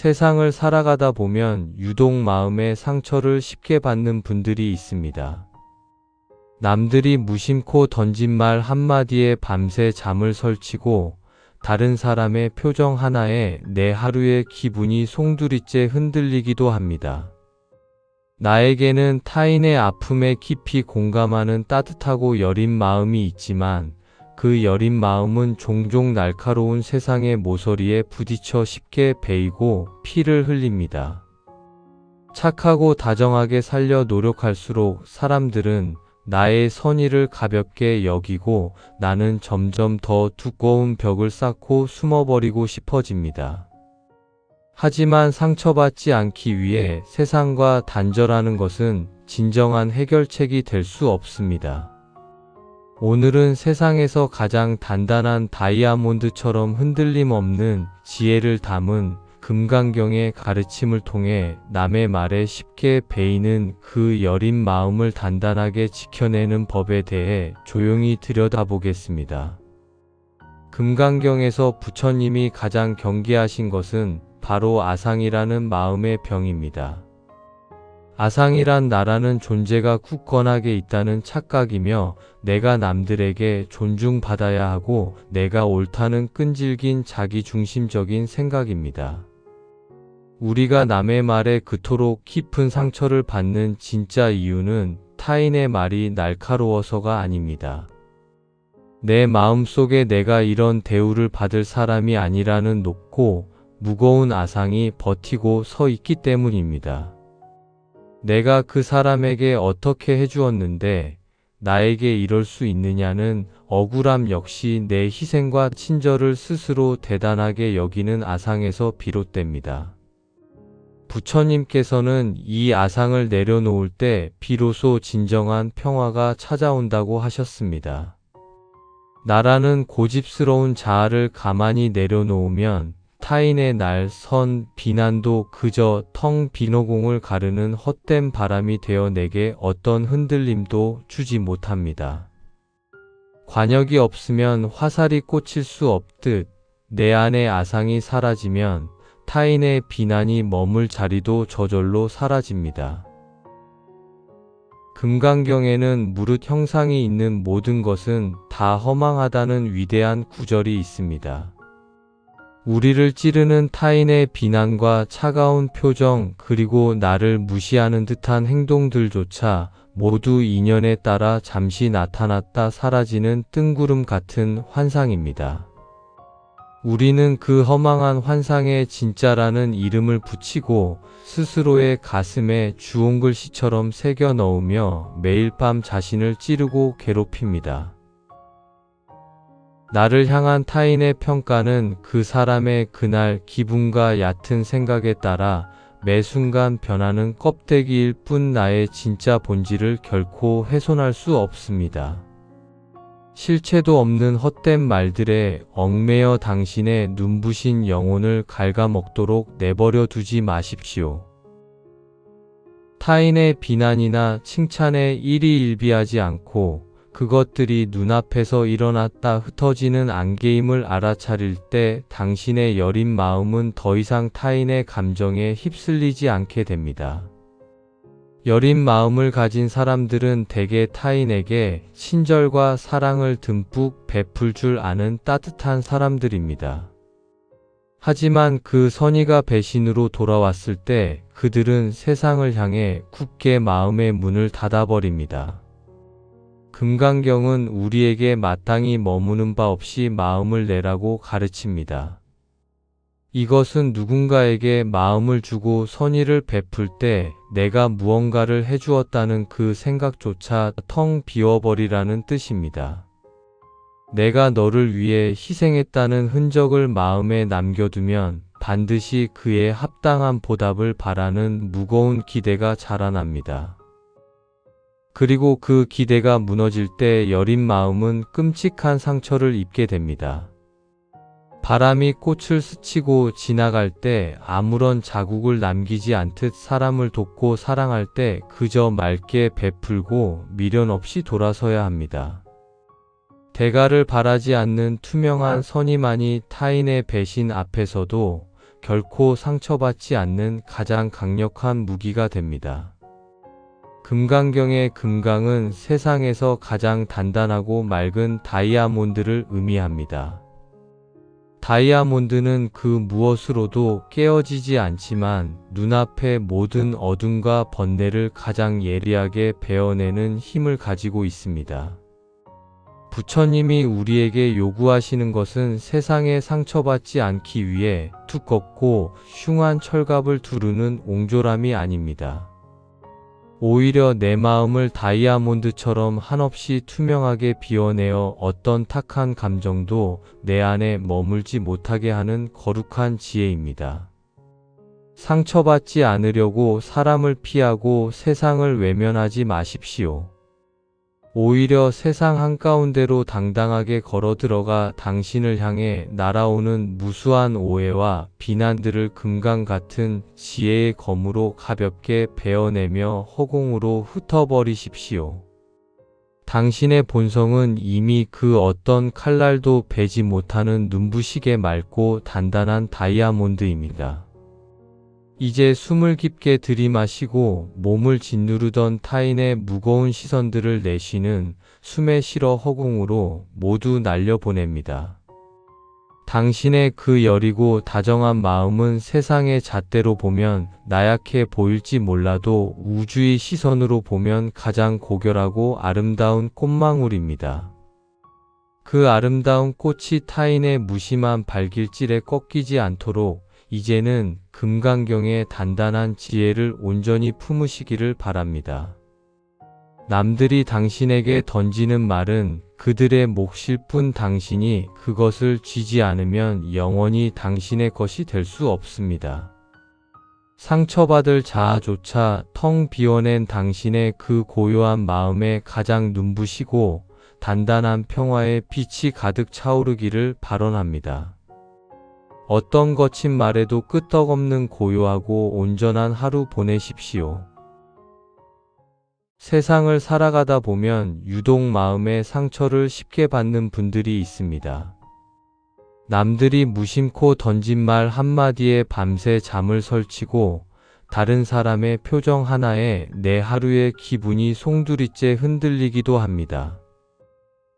세상을 살아가다 보면 유독 마음에 상처를 쉽게 받는 분들이 있습니다. 남들이 무심코 던진 말 한마디에 밤새 잠을 설치고 다른 사람의 표정 하나에 내 하루의 기분이 송두리째 흔들리기도 합니다. 나에게는 타인의 아픔에 깊이 공감하는 따뜻하고 여린 마음이 있지만 그 여린 마음은 종종 날카로운 세상의 모서리에 부딪혀 쉽게 베이고 피를 흘립니다. 착하고 다정하게 살려 노력할수록 사람들은 나의 선의를 가볍게 여기고 나는 점점 더 두꺼운 벽을 쌓고 숨어버리고 싶어집니다. 하지만 상처받지 않기 위해 세상과 단절하는 것은 진정한 해결책이 될 수 없습니다. 오늘은 세상에서 가장 단단한 다이아몬드처럼 흔들림 없는 지혜를 담은 금강경의 가르침을 통해 남의 말에 쉽게 베이는 그 여린 마음을 단단하게 지켜내는 법에 대해 조용히 들여다보겠습니다. 금강경에서 부처님이 가장 경계하신 것은 바로 아상이라는 마음의 병입니다. 아상이란 나라는 존재가 굳건하게 있다는 착각이며 내가 남들에게 존중받아야 하고 내가 옳다는 끈질긴 자기중심적인 생각입니다. 우리가 남의 말에 그토록 깊은 상처를 받는 진짜 이유는 타인의 말이 날카로워서가 아닙니다. 내 마음속에 내가 이런 대우를 받을 사람이 아니라는 높고 무거운 아상이 버티고 서 있기 때문입니다. 내가 그 사람에게 어떻게 해주었는데 나에게 이럴 수 있느냐는 억울함 역시 내 희생과 친절을 스스로 대단하게 여기는 아상에서 비롯됩니다. 부처님께서는 이 아상을 내려놓을 때 비로소 진정한 평화가 찾아온다고 하셨습니다. 나라는 고집스러운 자아를 가만히 내려놓으면 타인의 날, 선, 비난도 그저 텅 빈 허공을 가르는 헛된 바람이 되어 내게 어떤 흔들림도 주지 못합니다. 관역이 없으면 화살이 꽂힐 수 없듯 내 안의 아상이 사라지면 타인의 비난이 머물 자리도 저절로 사라집니다. 금강경에는 무릇 형상이 있는 모든 것은 다 허망하다는 위대한 구절이 있습니다. 우리를 찌르는 타인의 비난과 차가운 표정 그리고 나를 무시하는 듯한 행동들조차 모두 인연에 따라 잠시 나타났다 사라지는 뜬구름 같은 환상입니다. 우리는 그 허망한 환상에 진짜라는 이름을 붙이고 스스로의 가슴에 주홍글씨처럼 새겨 넣으며 매일 밤 자신을 찌르고 괴롭힙니다. 나를 향한 타인의 평가는 그 사람의 그날 기분과 얕은 생각에 따라 매 순간 변하는 껍데기일 뿐 나의 진짜 본질을 결코 훼손할 수 없습니다. 실체도 없는 헛된 말들에 얽매여 당신의 눈부신 영혼을 갉아먹도록 내버려 두지 마십시오. 타인의 비난이나 칭찬에 일희일비하지 않고 그것들이 눈앞에서 일어났다 흩어지는 안개임을 알아차릴 때 당신의 여린 마음은 더 이상 타인의 감정에 휩쓸리지 않게 됩니다. 여린 마음을 가진 사람들은 대개 타인에게 친절과 사랑을 듬뿍 베풀 줄 아는 따뜻한 사람들입니다. 하지만 그 선의가 배신으로 돌아왔을 때 그들은 세상을 향해 굳게 마음의 문을 닫아버립니다. 금강경은 우리에게 마땅히 머무는 바 없이 마음을 내라고 가르칩니다. 이것은 누군가에게 마음을 주고 선의를 베풀 때 내가 무언가를 해주었다는 그 생각조차 텅 비워버리라는 뜻입니다. 내가 너를 위해 희생했다는 흔적을 마음에 남겨두면 반드시 그에 합당한 보답을 바라는 무거운 기대가 자라납니다. 그리고 그 기대가 무너질 때 여린 마음은 끔찍한 상처를 입게 됩니다. 바람이 꽃을 스치고 지나갈 때 아무런 자국을 남기지 않듯 사람을 돕고 사랑할 때 그저 맑게 베풀고 미련 없이 돌아서야 합니다. 대가를 바라지 않는 투명한 선의만이 타인의 배신 앞에서도 결코 상처받지 않는 가장 강력한 무기가 됩니다. 금강경의 금강은 세상에서 가장 단단하고 맑은 다이아몬드를 의미합니다. 다이아몬드는 그 무엇으로도 깨어지지 않지만 눈앞의 모든 어둠과 번뇌를 가장 예리하게 베어내는 힘을 가지고 있습니다. 부처님이 우리에게 요구하시는 것은 세상에 상처받지 않기 위해 두껍고 흉한 철갑을 두르는 옹졸함이 아닙니다. 오히려 내 마음을 다이아몬드처럼 한없이 투명하게 비워내어 어떤 탁한 감정도 내 안에 머물지 못하게 하는 거룩한 지혜입니다. 상처받지 않으려고 사람을 피하고 세상을 외면하지 마십시오. 오히려 세상 한가운데로 당당하게 걸어 들어가 당신을 향해 날아오는 무수한 오해와 비난들을 금강 같은 지혜의 검으로 가볍게 베어내며 허공으로 흩어버리십시오. 당신의 본성은 이미 그 어떤 칼날도 베지 못하는 눈부시게 맑고 단단한 다이아몬드입니다. 이제 숨을 깊게 들이마시고 몸을 짓누르던 타인의 무거운 시선들을 내쉬는 숨에 실어 허공으로 모두 날려보냅니다. 당신의 그 여리고 다정한 마음은 세상의 잣대로 보면 나약해 보일지 몰라도 우주의 시선으로 보면 가장 고결하고 아름다운 꽃망울입니다. 그 아름다운 꽃이 타인의 무심한 발길질에 꺾이지 않도록 이제는 금강경의 단단한 지혜를 온전히 품으시기를 바랍니다. 남들이 당신에게 던지는 말은 그들의 몫일 뿐 당신이 그것을 쥐지 않으면 영원히 당신의 것이 될 수 없습니다. 상처받을 자아조차 텅 비워낸 당신의 그 고요한 마음에 가장 눈부시고 단단한 평화의 빛이 가득 차오르기를 발언합니다. 어떤 거친 말에도 끄떡없는 고요하고 온전한 하루 보내십시오. 세상을 살아가다 보면 유독 마음의 상처를 쉽게 받는 분들이 있습니다. 남들이 무심코 던진 말 한마디에 밤새 잠을 설치고 다른 사람의 표정 하나에 내 하루의 기분이 송두리째 흔들리기도 합니다.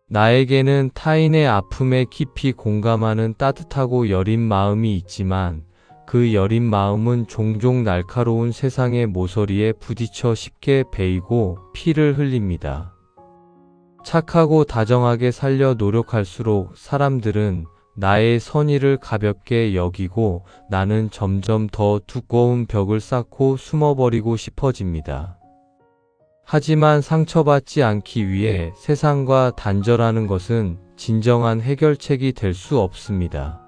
나에게는 타인의 아픔에 깊이 공감하는 따뜻하고 여린 마음이 있지만 그 여린 마음은 종종 날카로운 세상의 모서리에 부딪혀 쉽게 베이고 피를 흘립니다. 착하고 다정하게 살려 노력할수록 사람들은 나의 선의를 가볍게 여기고 나는 점점 더 두꺼운 벽을 쌓고 숨어버리고 싶어집니다. 하지만 상처받지 않기 위해 세상과 단절하는 것은 진정한 해결책이 될 수 없습니다.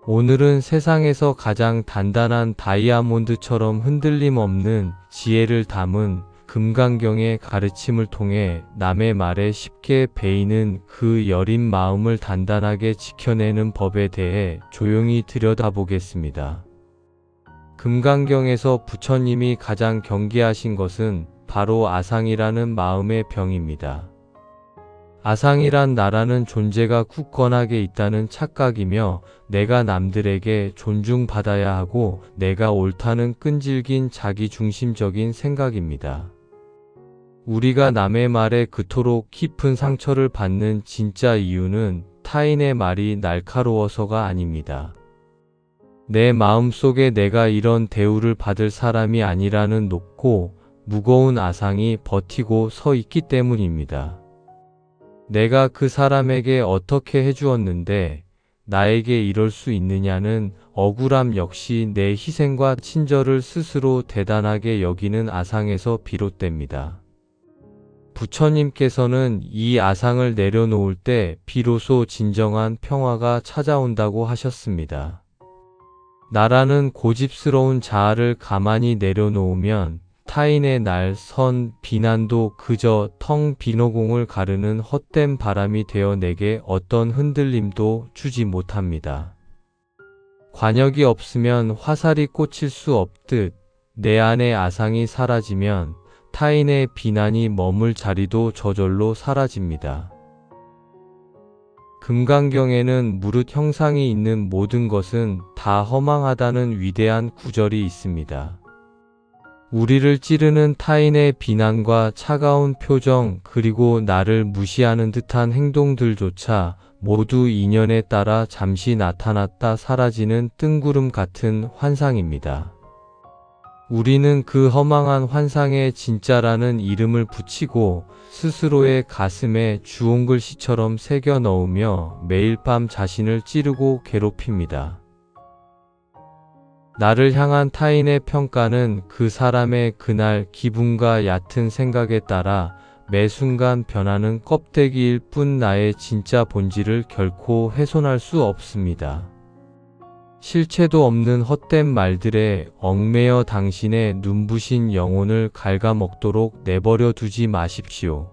오늘은 세상에서 가장 단단한 다이아몬드처럼 흔들림 없는 지혜를 담은 금강경의 가르침을 통해 남의 말에 쉽게 베이는 그 여린 마음을 단단하게 지켜내는 법에 대해 조용히 들여다보겠습니다. 금강경에서 부처님이 가장 경계하신 것은 바로 아상이라는 마음의 병입니다. 아상이란 나라는 존재가 굳건하게 있다는 착각이며 내가 남들에게 존중받아야 하고 내가 옳다는 끈질긴 자기중심적인 생각입니다. 우리가 남의 말에 그토록 깊은 상처를 받는 진짜 이유는 타인의 말이 날카로워서가 아닙니다. 내 마음속에 내가 이런 대우를 받을 사람이 아니라는 높고 무거운 아상이 버티고 서 있기 때문입니다. 내가 그 사람에게 어떻게 해주었는데 나에게 이럴 수 있느냐는 억울함 역시 내 희생과 친절을 스스로 대단하게 여기는 아상에서 비롯됩니다. 부처님께서는 이 아상을 내려놓을 때 비로소 진정한 평화가 찾아온다고 하셨습니다. 나라는 고집스러운 자아를 가만히 내려놓으면 타인의 날, 선, 비난도 그저 텅 빈 허공을 가르는 헛된 바람이 되어 내게 어떤 흔들림도 주지 못합니다. 관역이 없으면 화살이 꽂힐 수 없듯 내 안의 아상이 사라지면 타인의 비난이 머물 자리도 저절로 사라집니다. 금강경에는 무릇 형상이 있는 모든 것은 다 허망하다는 위대한 구절이 있습니다. 우리를 찌르는 타인의 비난과 차가운 표정, 그리고 나를 무시하는 듯한 행동들조차 모두 인연에 따라 잠시 나타났다 사라지는 뜬구름 같은 환상입니다. 우리는 그 허망한 환상에 진짜라는 이름을 붙이고 스스로의 가슴에 주홍글씨처럼 새겨 넣으며 매일 밤 자신을 찌르고 괴롭힙니다. 나를 향한 타인의 평가는 그 사람의 그날 기분과 얕은 생각에 따라 매 순간 변하는 껍데기일 뿐 나의 진짜 본질을 결코 훼손할 수 없습니다. 실체도 없는 헛된 말들에 얽매여 당신의 눈부신 영혼을 갉아먹도록 내버려 두지 마십시오.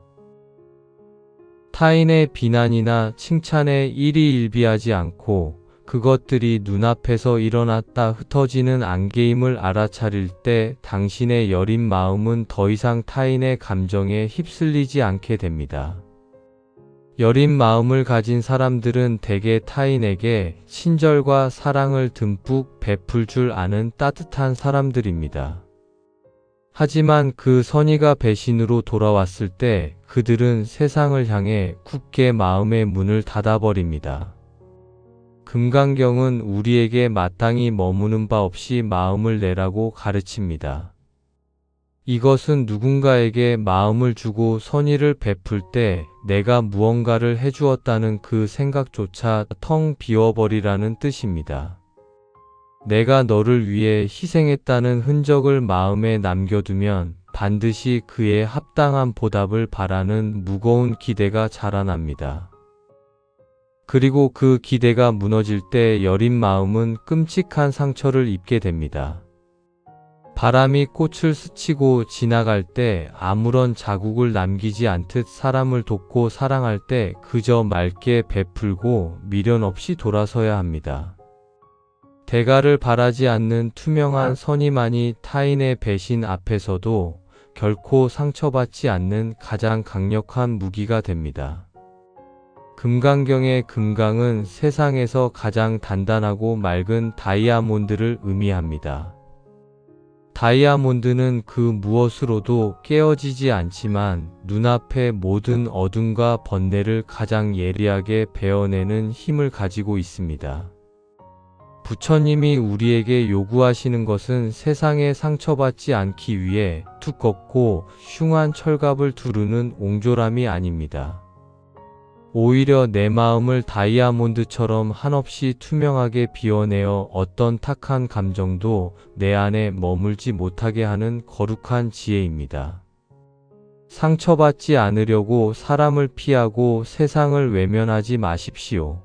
타인의 비난이나 칭찬에 일희일비하지 않고 그것들이 눈앞에서 일어났다 흩어지는 안개임을 알아차릴 때 당신의 여린 마음은 더 이상 타인의 감정에 휩쓸리지 않게 됩니다. 여린 마음을 가진 사람들은 대개 타인에게 친절과 사랑을 듬뿍 베풀 줄 아는 따뜻한 사람들입니다. 하지만 그 선의가 배신으로 돌아왔을 때 그들은 세상을 향해 굳게 마음의 문을 닫아버립니다. 금강경은 우리에게 마땅히 머무는 바 없이 마음을 내라고 가르칩니다. 이것은 누군가에게 마음을 주고 선의를 베풀 때 내가 무언가를 해주었다는 그 생각조차 텅 비워버리라는 뜻입니다. 내가 너를 위해 희생했다는 흔적을 마음에 남겨두면 반드시 그에 합당한 보답을 바라는 무거운 기대가 자라납니다. 그리고 그 기대가 무너질 때 여린 마음은 끔찍한 상처를 입게 됩니다. 바람이 꽃을 스치고 지나갈 때 아무런 자국을 남기지 않듯 사람을 돕고 사랑할 때 그저 맑게 베풀고 미련 없이 돌아서야 합니다. 대가를 바라지 않는 투명한 선의만이 타인의 배신 앞에서도 결코 상처받지 않는 가장 강력한 무기가 됩니다. 금강경의 금강은 세상에서 가장 단단하고 맑은 다이아몬드를 의미합니다. 다이아몬드는 그 무엇으로도 깨어지지 않지만 눈앞의 모든 어둠과 번뇌를 가장 예리하게 베어내는 힘을 가지고 있습니다. 부처님이 우리에게 요구하시는 것은 세상에 상처받지 않기 위해 두껍고 흉한 철갑을 두르는 옹졸함이 아닙니다. 오히려 내 마음을 다이아몬드처럼 한없이 투명하게 비워내어 어떤 탁한 감정도 내 안에 머물지 못하게 하는 거룩한 지혜입니다. 상처받지 않으려고 사람을 피하고 세상을 외면하지 마십시오.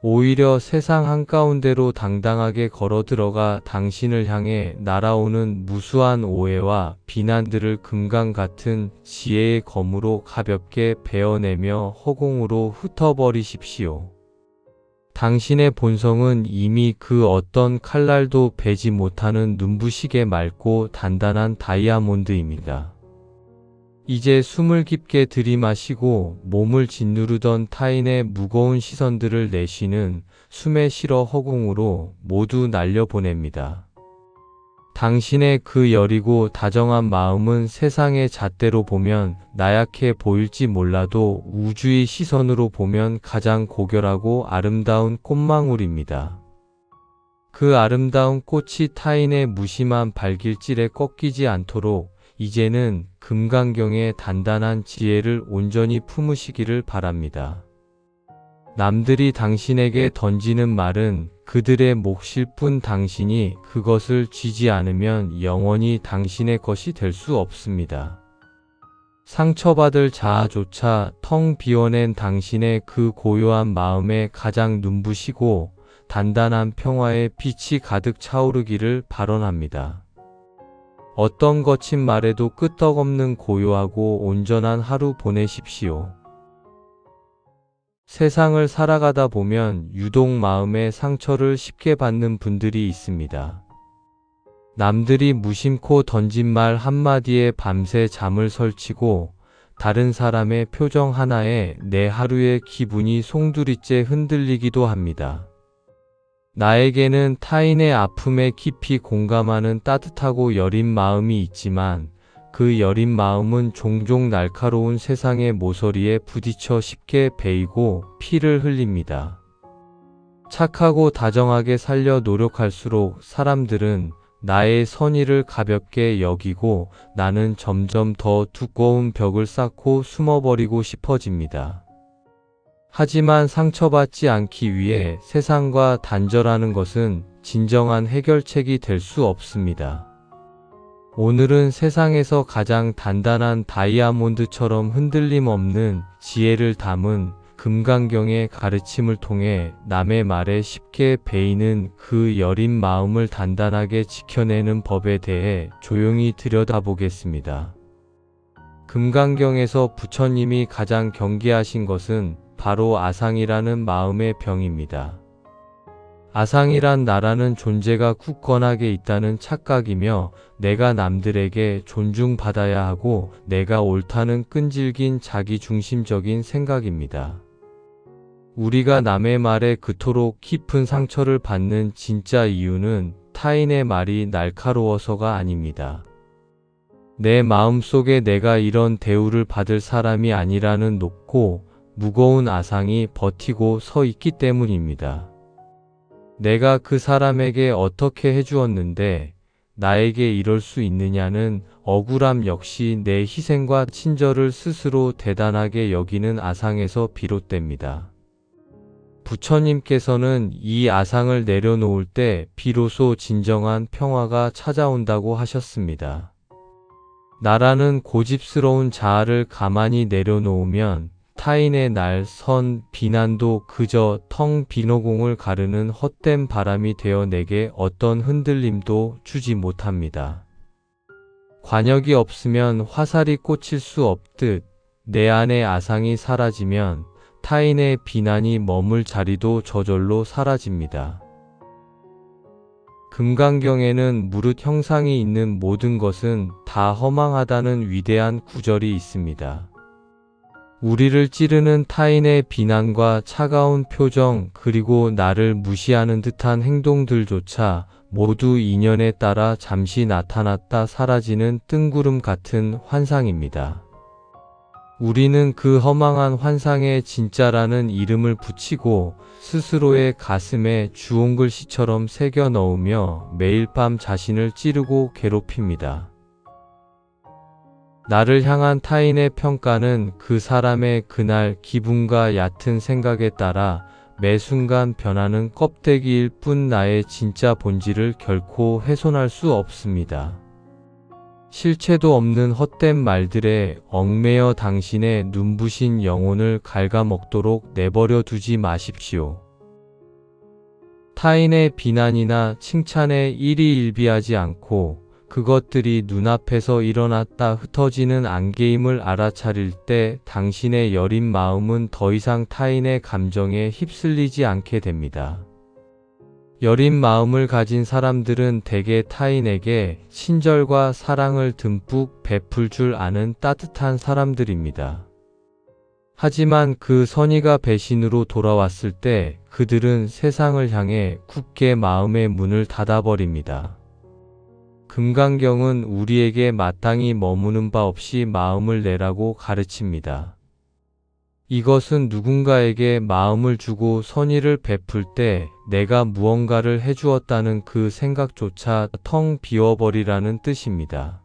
오히려 세상 한가운데로 당당하게 걸어 들어가 당신을 향해 날아오는 무수한 오해와 비난들을 금강 같은 지혜의 검으로 가볍게 베어내며 허공으로 흩어버리십시오. 당신의 본성은 이미 그 어떤 칼날도 베지 못하는 눈부시게 맑고 단단한 다이아몬드입니다. 이제 숨을 깊게 들이마시고 몸을 짓누르던 타인의 무거운 시선들을 내쉬는 숨에 실어 허공으로 모두 날려보냅니다. 당신의 그 여리고 다정한 마음은 세상의 잣대로 보면 나약해 보일지 몰라도 우주의 시선으로 보면 가장 고결하고 아름다운 꽃망울입니다. 그 아름다운 꽃이 타인의 무심한 발길질에 꺾이지 않도록 이제는 금강경의 단단한 지혜를 온전히 품으시기를 바랍니다. 남들이 당신에게 던지는 말은 그들의 몫일 뿐 당신이 그것을 쥐지 않으면 영원히 당신의 것이 될 수 없습니다. 상처받을 자아조차 텅 비워낸 당신의 그 고요한 마음에 가장 눈부시고 단단한 평화의 빛이 가득 차오르기를 발언합니다. 어떤 거친 말에도 끄떡없는 고요하고 온전한 하루 보내십시오. 세상을 살아가다 보면 유독 마음의 상처를 쉽게 받는 분들이 있습니다. 남들이 무심코 던진 말 한마디에 밤새 잠을 설치고 다른 사람의 표정 하나에 내 하루의 기분이 송두리째 흔들리기도 합니다. 나에게는 타인의 아픔에 깊이 공감하는 따뜻하고 여린 마음이 있지만 그 여린 마음은 종종 날카로운 세상의 모서리에 부딪혀 쉽게 베이고 피를 흘립니다. 착하고 다정하게 살려 노력할수록 사람들은 나의 선의를 가볍게 여기고 나는 점점 더 두꺼운 벽을 쌓고 숨어버리고 싶어집니다. 하지만 상처받지 않기 위해 세상과 단절하는 것은 진정한 해결책이 될 수 없습니다. 오늘은 세상에서 가장 단단한 다이아몬드처럼 흔들림 없는 지혜를 담은 금강경의 가르침을 통해 남의 말에 쉽게 베이는 그 여린 마음을 단단하게 지켜내는 법에 대해 조용히 들여다보겠습니다. 금강경에서 부처님이 가장 경계하신 것은 바로 아상이라는 마음의 병입니다. 아상이란 나라는 존재가 굳건하게 있다는 착각이며 내가 남들에게 존중받아야 하고 내가 옳다는 끈질긴 자기중심적인 생각입니다. 우리가 남의 말에 그토록 깊은 상처를 받는 진짜 이유는 타인의 말이 날카로워서가 아닙니다. 내 마음속에 내가 이런 대우를 받을 사람이 아니라는 높고 무거운 아상이 버티고 서 있기 때문입니다. 내가 그 사람에게 어떻게 해주었는데 나에게 이럴 수 있느냐는 억울함 역시 내 희생과 친절을 스스로 대단하게 여기는 아상에서 비롯됩니다. 부처님께서는 이 아상을 내려놓을 때 비로소 진정한 평화가 찾아온다고 하셨습니다. 나라는 고집스러운 자아를 가만히 내려놓으면 타인의 날, 선, 비난도 그저 텅 빈 허공을 가르는 헛된 바람이 되어 내게 어떤 흔들림도 주지 못합니다. 관역이 없으면 화살이 꽂힐 수 없듯 내 안의 아상이 사라지면 타인의 비난이 머물 자리도 저절로 사라집니다. 금강경에는 무릇 형상이 있는 모든 것은 다 허망하다는 위대한 구절이 있습니다. 우리를 찌르는 타인의 비난과 차가운 표정 그리고 나를 무시하는 듯한 행동들조차 모두 인연에 따라 잠시 나타났다 사라지는 뜬구름 같은 환상입니다. 우리는 그 허망한 환상에 진짜라는 이름을 붙이고 스스로의 가슴에 주홍글씨처럼 새겨 넣으며 매일 밤 자신을 찌르고 괴롭힙니다. 나를 향한 타인의 평가는 그 사람의 그날 기분과 얕은 생각에 따라 매 순간 변하는 껍데기일 뿐 나의 진짜 본질을 결코 훼손할 수 없습니다. 실체도 없는 헛된 말들에 얽매여 당신의 눈부신 영혼을 갉아먹도록 내버려 두지 마십시오. 타인의 비난이나 칭찬에 일희일비하지 않고 그것들이 눈앞에서 일어났다 흩어지는 안개임을 알아차릴 때 당신의 여린 마음은 더 이상 타인의 감정에 휩쓸리지 않게 됩니다. 여린 마음을 가진 사람들은 대개 타인에게 친절과 사랑을 듬뿍 베풀 줄 아는 따뜻한 사람들입니다. 하지만 그 선의가 배신으로 돌아왔을 때 그들은 세상을 향해 굳게 마음의 문을 닫아버립니다. 금강경은 우리에게 마땅히 머무는 바 없이 마음을 내라고 가르칩니다. 이것은 누군가에게 마음을 주고 선의를 베풀 때 내가 무언가를 해주었다는 그 생각조차 텅 비워버리라는 뜻입니다.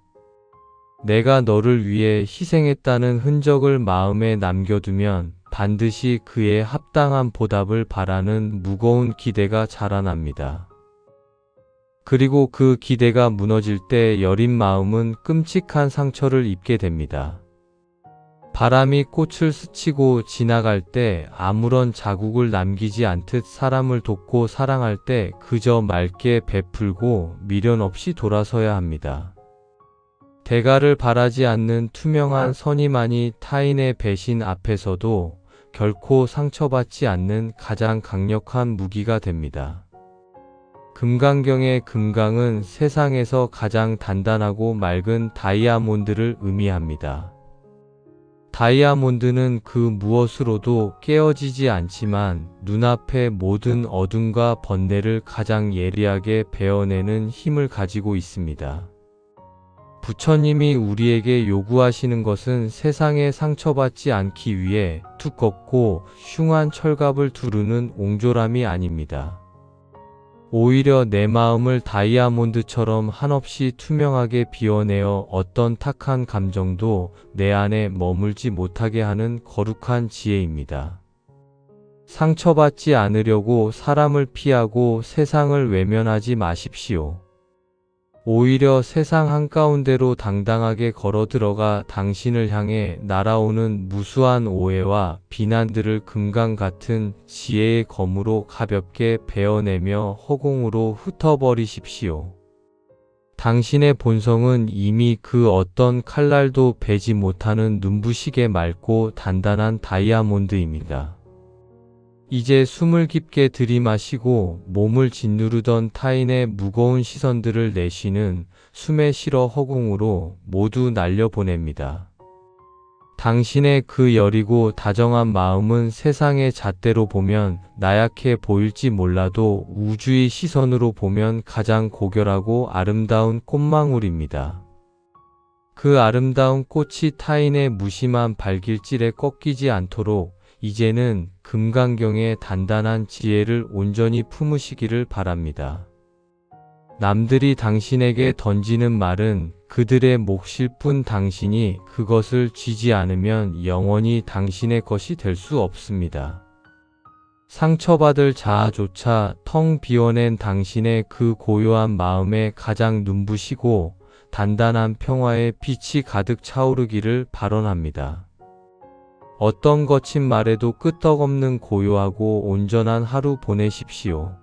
내가 너를 위해 희생했다는 흔적을 마음에 남겨두면 반드시 그에 합당한 보답을 바라는 무거운 기대가 자라납니다. 그리고 그 기대가 무너질 때 여린 마음은 끔찍한 상처를 입게 됩니다. 바람이 꽃을 스치고 지나갈 때 아무런 자국을 남기지 않듯 사람을 돕고 사랑할 때 그저 맑게 베풀고 미련 없이 돌아서야 합니다. 대가를 바라지 않는 투명한 선의만이 타인의 배신 앞에서도 결코 상처받지 않는 가장 강력한 무기가 됩니다. 금강경의 금강은 세상에서 가장 단단하고 맑은 다이아몬드를 의미합니다. 다이아몬드는 그 무엇으로도 깨어지지 않지만 눈앞의 모든 어둠과 번뇌를 가장 예리하게 베어내는 힘을 가지고 있습니다. 부처님이 우리에게 요구하시는 것은 세상에 상처받지 않기 위해 두껍고 흉한 철갑을 두르는 옹졸함이 아닙니다. 오히려 내 마음을 다이아몬드처럼 한없이 투명하게 비워내어 어떤 탁한 감정도 내 안에 머물지 못하게 하는 거룩한 지혜입니다. 상처받지 않으려고 사람을 피하고 세상을 외면하지 마십시오. 오히려 세상 한가운데로 당당하게 걸어 들어가 당신을 향해 날아오는 무수한 오해와 비난들을 금강 같은 지혜의 검으로 가볍게 베어내며 허공으로 흩어버리십시오. 당신의 본성은 이미 그 어떤 칼날도 베지 못하는 눈부시게 맑고 단단한 다이아몬드입니다. 이제 숨을 깊게 들이마시고 몸을 짓누르던 타인의 무거운 시선들을 내쉬는 숨에 실어 허공으로 모두 날려보냅니다. 당신의 그 여리고 다정한 마음은 세상의 잣대로 보면 나약해 보일지 몰라도 우주의 시선으로 보면 가장 고결하고 아름다운 꽃망울입니다. 그 아름다운 꽃이 타인의 무심한 발길질에 꺾이지 않도록 이제는 금강경의 단단한 지혜를 온전히 품으시기를 바랍니다. 남들이 당신에게 던지는 말은 그들의 몫일 뿐 당신이 그것을 쥐지 않으면 영원히 당신의 것이 될 수 없습니다. 상처받을 자아조차 텅 비워낸 당신의 그 고요한 마음에 가장 눈부시고 단단한 평화의 빛이 가득 차오르기를 발언합니다. 어떤 거친 말에도 끄떡없는 고요하고 온전한 하루 보내십시오.